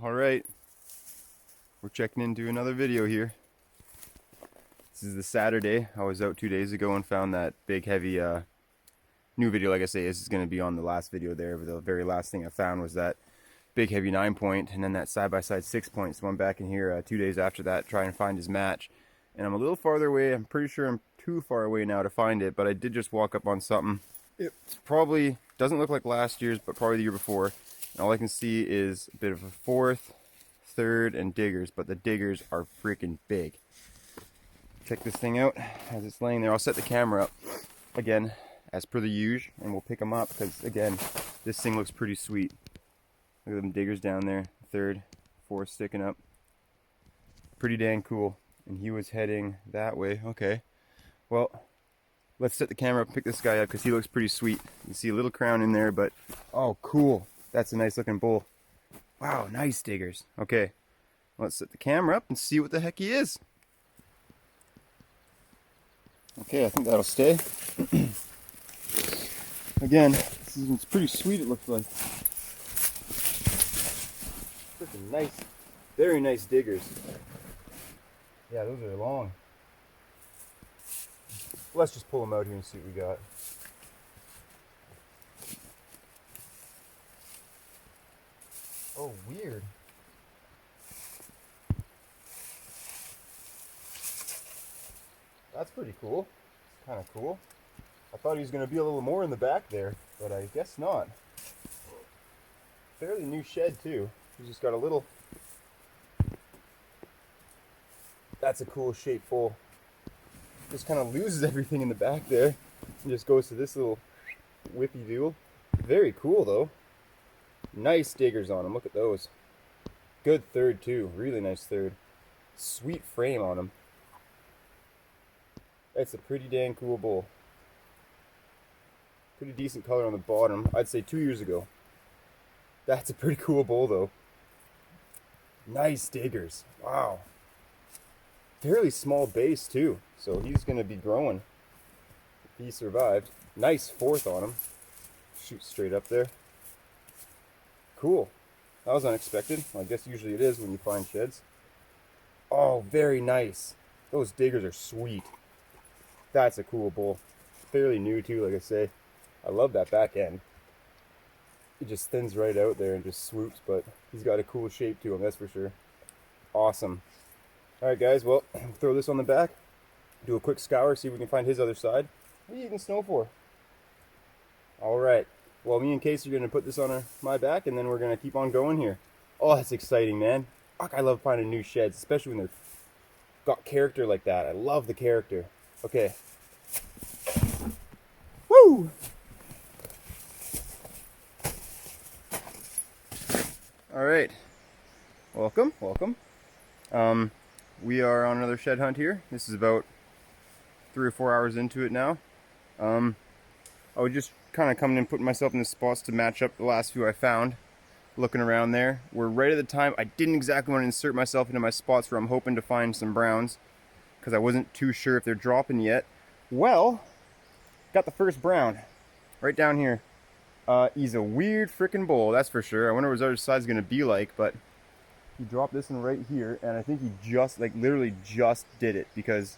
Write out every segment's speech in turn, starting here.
All right, we're checking into another video here. This is the Saturday. I was out 2 days ago and found that big heavy new video. Like I say, this is going to be on the last video there, but the very last thing I found was that big heavy 9-point and then that side-by-side 6-point. So I'm back in here 2 days after that trying to find his match, and I'm a little farther away. I'm pretty sure I'm too far away now to find it, but I did just walk up on something. It probably doesn't look like last year's, but probably the year before. And all I can see is a bit of a fourth, third, and diggers, but the diggers are freaking big. Check this thing out as it's laying there. I'll set the camera up again as per the usual, and we'll pick them up because again, this thing looks pretty sweet. Look at them diggers down there, third, fourth sticking up. Pretty dang cool. And he was heading that way. Okay, well, let's set the camera up and pick this guy up because he looks pretty sweet. You see a little crown in there, but oh, cool. That's a nice looking bull. Wow, nice diggers. Okay, let's set the camera up and see what the heck he is. Okay, I think that'll stay. Again, it's pretty sweet, it looks like. Freaking nice, very nice diggers. Yeah, those are long. Let's just pull them out here and see what we got. Oh, weird. That's pretty cool. It's kind of cool. I thought he was going to be a little more in the back there, but I guess not. Fairly new shed too. He's just got a little... That's a cool shaped bull. Just kind of loses everything in the back there and just goes to this little whippy deal. Very cool though. Nice diggers on him. Look at those. Good third too. Really nice third. Sweet frame on him. That's a pretty dang cool bull. Pretty decent color on the bottom. I'd say 2 years ago. That's a pretty cool bull though. Nice diggers. Wow. Fairly small base too. So he's going to be growing if he survived. Nice fourth on him. Shoot straight up there. Cool. That was unexpected. Well, I guess usually it is when you find sheds. Oh, very nice. Those diggers are sweet. That's a cool bull. Fairly new too, like I say. I love that back end. It just thins right out there and just swoops, but he's got a cool shape to him, that's for sure. Awesome. Alright guys, well, throw this on the back. Do a quick scour, see if we can find his other side. What are you using snow for? Alright. Well, me and Casey are going to put this on my back, and then we're going to keep on going here. Oh, that's exciting, man. Fuck, I love finding new sheds, especially when they're got character like that. I love the character. Okay. Woo! Alright. Welcome, welcome. We are on another shed hunt here. This is about 3 or 4 hours into it now. I was just kind of coming in, putting myself in the spots to match up the last few I found. Looking around there. We're right at the time. I didn't exactly want to insert myself into my spots where I'm hoping to find some browns, because I wasn't too sure if they're dropping yet. Well, got the first brown right down here. He's a weird freaking bull, that's for sure. I wonder what his other side's going to be like, but he dropped this one right here, and I think he just, like, literally just did it, because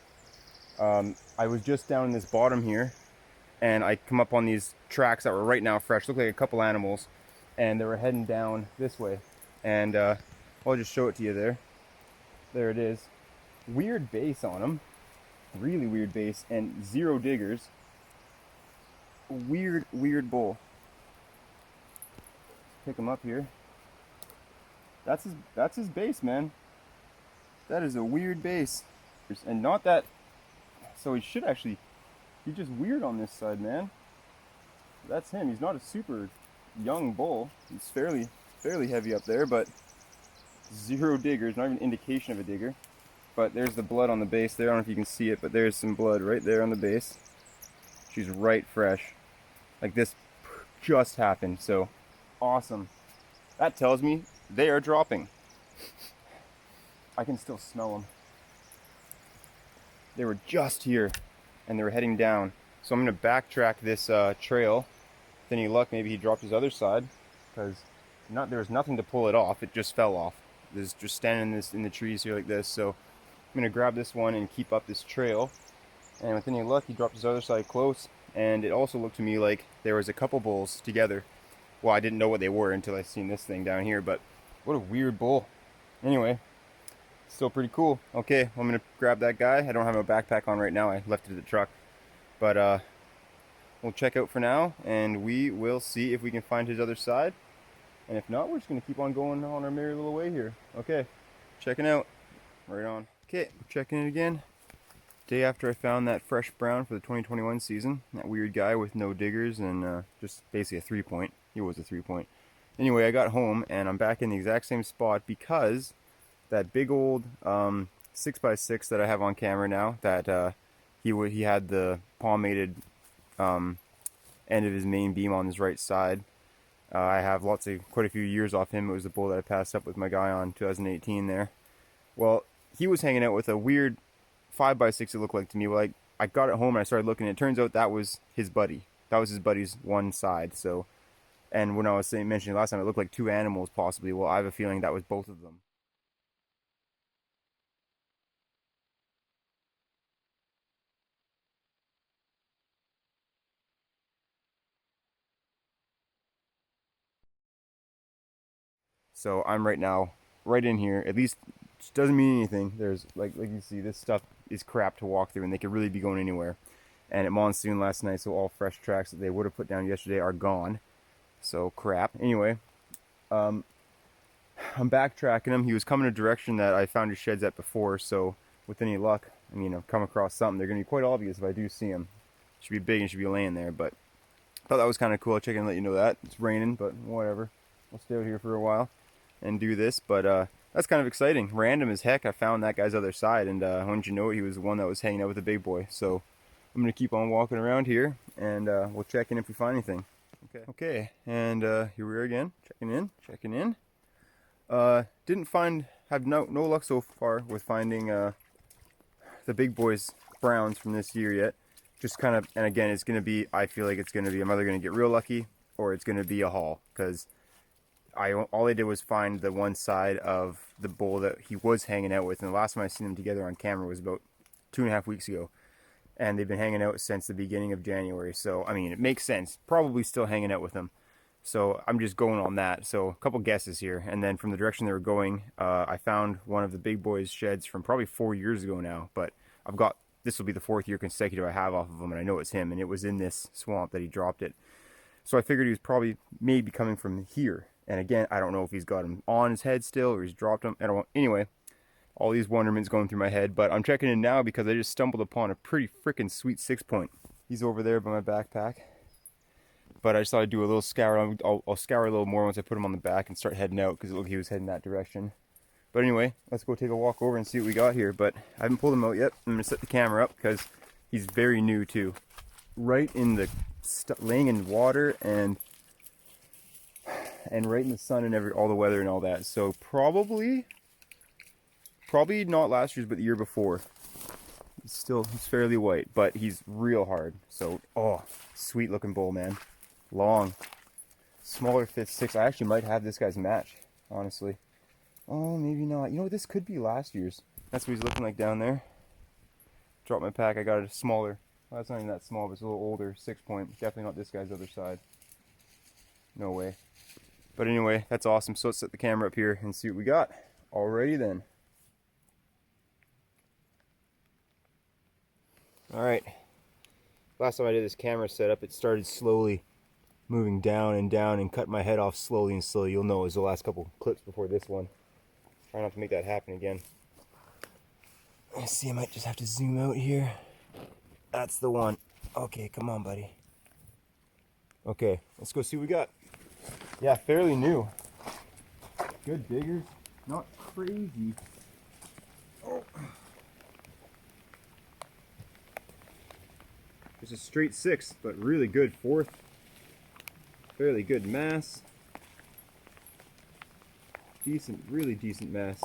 I was just down in this bottom here, and I come up on these tracks that were right now fresh. Looked like a couple animals, and they were heading down this way. And I'll just show it to you there. There it is. Weird base on them. Really weird base, and 0 diggers. Weird, weird bull. Pick him up here. That's his base, man. That is a weird base. And not that, so he should actually, he's just weird on this side, man. That's him. He's not a super young bull. He's fairly heavy up there, but 0 diggers, not even an indication of a digger. But there's the blood on the base there. I don't know if you can see it, but there's some blood right there on the base. She's right fresh. Like, this just happened, so awesome. That tells me they are dropping. I can still smell them. They were just here, and they were heading down. So I'm going to backtrack this trail. With any luck, maybe he dropped his other side, because there was nothing to pull it off. It just fell off. There's just standing in the trees here like this. So I'm gonna grab this one and keep up this trail. And with any luck, he dropped his other side close. And it also looked to me like there was a couple bulls together. Well, I didn't know what they were until I seen this thing down here, but what a weird bull. Anyway, still pretty cool. Okay, I'm gonna grab that guy. I don't have my backpack on right now. I left it at the truck. But we'll check out for now, and we will see if we can find his other side. And if not, we're just gonna keep on going on our merry little way here. Okay, checking out. Right on. Okay, we're checking it again. Day after I found that fresh brown for the 2021 season. That weird guy with no diggers and just basically a 3-point. He was a 3-point. Anyway, I got home and I'm back in the exact same spot because that big old 6x6 that I have on camera now, that he had the palmated end of his main beam on his right side. I have quite a few years off him. It was the bull that I passed up with my guy on 2018 there. Well, he was hanging out with a weird 5x6 it looked like to me. Well, I got it home and I started looking, and it turns out that was his buddy. That was his buddy's one side. So, and when I was mentioning last time, it looked like two animals possibly. Well, I have a feeling that was both of them. So I'm right now, right in here. At least it doesn't mean anything. There's like you see, this stuff is crap to walk through, and they could really be going anywhere. And it monsooned last night, so all fresh tracks that they would have put down yesterday are gone. So crap. Anyway, I'm backtracking him. He was coming a direction that I found his sheds at before. So with any luck, I mean, I've come across something. They're gonna be quite obvious if I do see him. Should be big and should be laying there. But I thought that was kind of cool. I'll check in and let you know that it's raining, but whatever. I'll stay out here for a while and do this. But that's kind of exciting. Random as heck, I found that guy's other side, and wouldn't you know it, he was the one that was hanging out with the big boy. So I'm gonna keep on walking around here, and we'll check in if we find anything. Okay, and here we are again, checking in. Have no luck so far with finding the big boys browns from this year yet. Just kind of, and again, it's gonna be, I feel like it's gonna be, I'm either gonna get real lucky or it's gonna be a haul, because all I did was find the one side of the bull that he was hanging out with, and the last time I seen them together on camera was about 2.5 weeks ago, and they've been hanging out since the beginning of January. So I mean, it makes sense, probably still hanging out with them. So I'm just going on that. So a couple guesses here, and then from the direction they were going, I found one of the big boys' sheds from probably 4 years ago now, but this will be the 4th year consecutive I have off of him, and I know it's him, and it was in this swamp that he dropped it. So I figured he was probably maybe coming from here. And again, I don't know if he's got him on his head still or he's dropped him. I don't know. Anyway, all these wonderments going through my head, but I'm checking in now because I just stumbled upon a pretty freaking sweet 6-point. He's over there by my backpack. But I just thought I'd do a little scour. I'll scour a little more once I put him on the back and start heading out, because it looked like he was heading that direction. But anyway, let's go take a walk over and see what we got here. But I haven't pulled him out yet. I'm going to set the camera up because he's very new too. Right in the, laying in water and right in the sun and all the weather and all that. So probably not last year's, but the year before. He's fairly white, but he's real hard. So, oh, sweet looking bull, man. Long, smaller 5'6". I actually might have this guy's match, honestly. Oh, maybe not. You know, this could be last year's. That's what he's looking like down there. Dropped my pack. I got a smaller. Well, that's not even that small, but it's a little older. 6-point. Definitely not this guy's other side. No way. But anyway, that's awesome. So let's set the camera up here and see what we got. Alrighty then. Alright. Last time I did this camera setup, it started slowly moving down and cut my head off slowly and slowly. You'll know it was the last couple clips before this one. Try not to make that happen again. Let's see, I might just have to zoom out here. That's the one. Okay, come on, buddy. Okay, let's go see what we got. Yeah, fairly new. Good diggers. Not crazy. Oh. It's a straight 6, but really good 4th. Fairly good mass. Decent, really decent mass.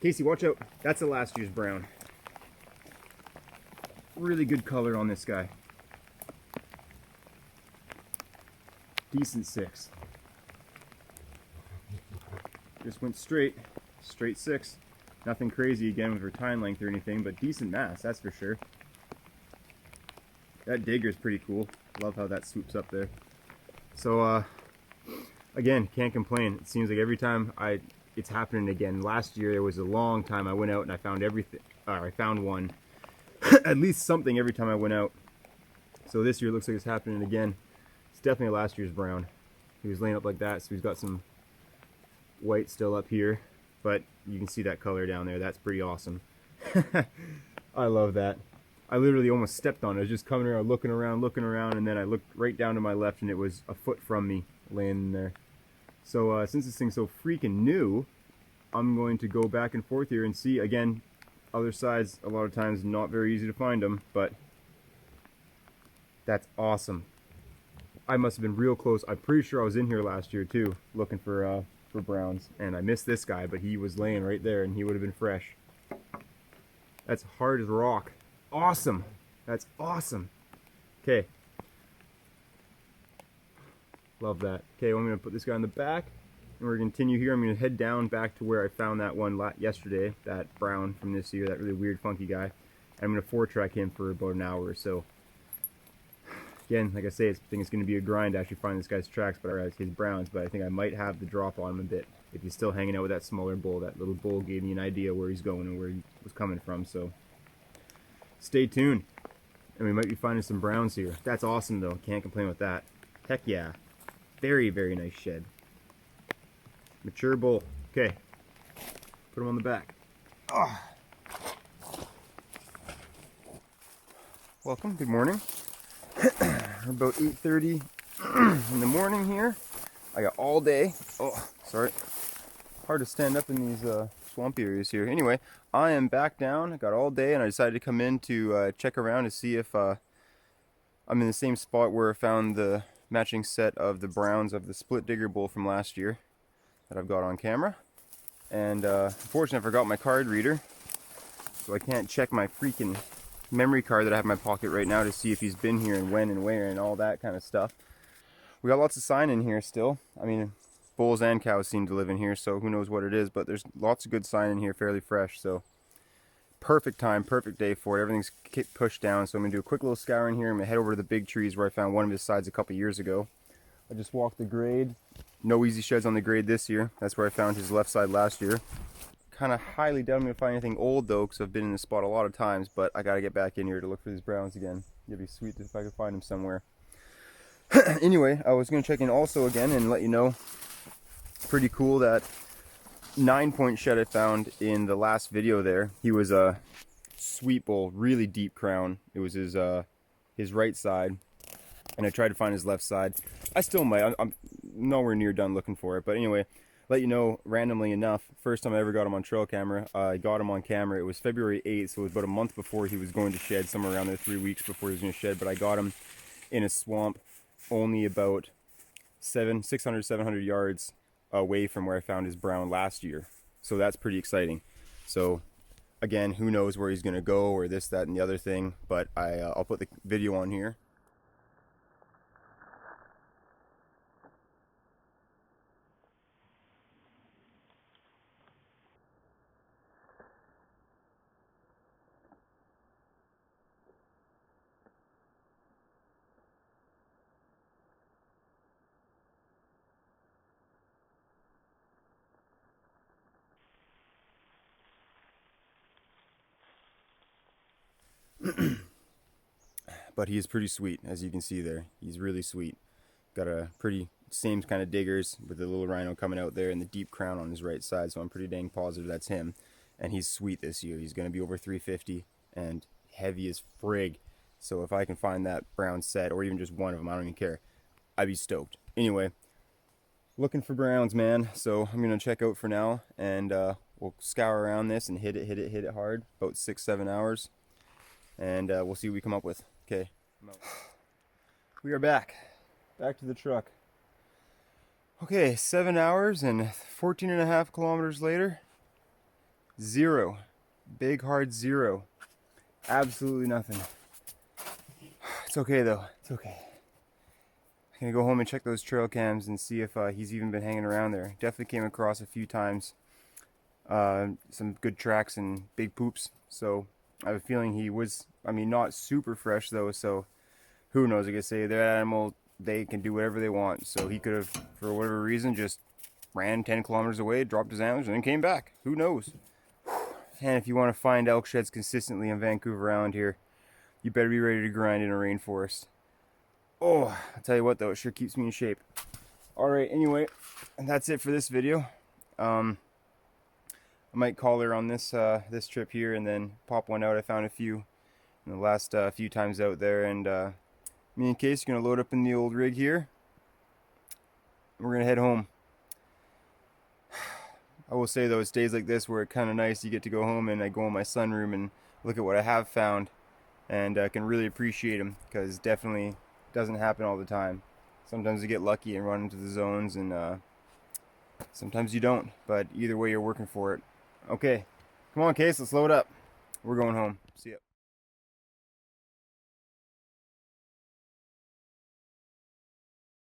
Casey, watch out. That's a last year's brown. really good color on this guy. Decent 6. Just went straight 6. Nothing crazy again with her tine length or anything, but decent mass, that's for sure. That digger's pretty cool. Love how that swoops up there. So again, can't complain. It seems like every time it's happening again. Last year there was a long time I went out and I found everything. I found one, at least something every time I went out. So this year it looks like it's happening again. It's definitely last year's brown. He was laying up like that, so he's got some white still up here, but you can see that color down there. That's pretty awesome. I love that. I literally almost stepped on it. I was just coming around, looking around, and then I looked right down to my left and it was a foot from me laying in there. So since this thing's so freaking new, I'm going to go back and forth here and see. Again, other sides, a lot of times not very easy to find them, but that's awesome. I must have been real close. I'm pretty sure I was in here last year too, looking for browns, and I missed this guy, but he was laying right there and he would have been fresh. That's hard as rock. Awesome. That's awesome. Okay. Love that. Okay, well, I'm going to put this guy on the back, and we're going to continue here. I'm going to head down back to where I found that one yesterday, that brown from this year, that really weird funky guy. And I'm going to 4-track him for about an hour or so. Again, like I say, I think it's going to be a grind to actually find this guy's tracks, or his browns, but I think I might have the drop on him a bit. If he's still hanging out with that smaller bull, that little bull gave me an idea where he's going and where he was coming from, so stay tuned. And we might be finding some browns here. That's awesome though, can't complain with that. Heck yeah. Very, very nice shed. Mature bull. Okay, put him on the back. Oh. Welcome, good morning. About 8:30 in the morning here. I got all day. Oh, sorry. Hard to stand up in these swampy areas here. Anyway, I am back down. I got all day and I decided to come in to check around to see if I'm in the same spot where I found the matching set of the browns of the split digger bull from last year that I've got on camera. And unfortunately I forgot my card reader, so I can't check my freaking memory card that I have in my pocket right now to see if he's been here and when and where and all that kind of stuff. We got lots of sign in here still. I mean, bulls and cows seem to live in here, so who knows what it is, but there's lots of good sign in here, fairly fresh, so perfect time, perfect day for it. Everything's pushed down, so I'm going to do a quick little scour in here. I'm going to head over to the big trees where I found one of his sides a couple years ago. I just walked the grade. No easy sheds on the grade this year. That's where I found his left side last year. Kind of highly doubt I'm going to find anything old though, because I've been in this spot a lot of times, but I got to get back in here to look for these browns again. It'd be sweet if I could find them somewhere. Anyway, I was going to check in also again and let you know, pretty cool, that 9-point shed I found in the last video there. He was a sweet bull, really deep crown. It was his right side, and I tried to find his left side. I still might. I'm nowhere near done looking for it, but anyway, let you know, randomly enough, first time I ever got him on trail camera, I got him on camera. It was February 8th, so it was about a month before he was going to shed, somewhere around there, 3 weeks before he was going to shed, but I got him in a swamp only about 600, 700 yards away from where I found his brown last year. So that's pretty exciting. So again, who knows where he's going to go or this, that, and the other thing, but I'll put the video on here. But he is pretty sweet, as you can see there. He's really sweet. Got a pretty same kind of diggers with the little rhino coming out there and the deep crown on his right side, so I'm pretty dang positive that's him. And he's sweet this year. He's going to be over 350 and heavy as frig. So if I can find that brown set, or even just one of them, I don't even care, I'd be stoked. Anyway, looking for browns, man. So I'm going to check out for now, and we'll scour around this and hit it hard, about 6-7 hours. And we'll see what we come up with. Okay, we are back to the truck. Okay, 7 hours and 14.5 kilometers later, zero, big hard zero, absolutely nothing. It's okay though. It's okay. I'm gonna go home and check those trail cams and see if he's even been hanging around there. Definitely came across a few times some good tracks and big poops. So I have a feeling he was, I mean, not super fresh though. So who knows? Like I say, their animal, they can do whatever they want. So he could have, for whatever reason, just ran 10 kilometers away, dropped his antlers, and then came back. Who knows? And if you want to find elk sheds consistently on Vancouver Island here, you better be ready to grind in a rainforest. Oh, I'll tell you what though, it sure keeps me in shape. Alright, anyway, and that's it for this video. I might call her on this this trip here and then pop one out. I found a few in the last few times out there, and me and Case are going to load up in the old rig here. We're going to head home. I will say though, it's days like this where it's kind of nice. You get to go home and I go in my sunroom and look at what I have found, and I can really appreciate them, because definitely doesn't happen all the time. Sometimes you get lucky and run into the zones, and sometimes you don't, but either way you're working for it. Okay, come on Case, let's load up. We're going home. See ya.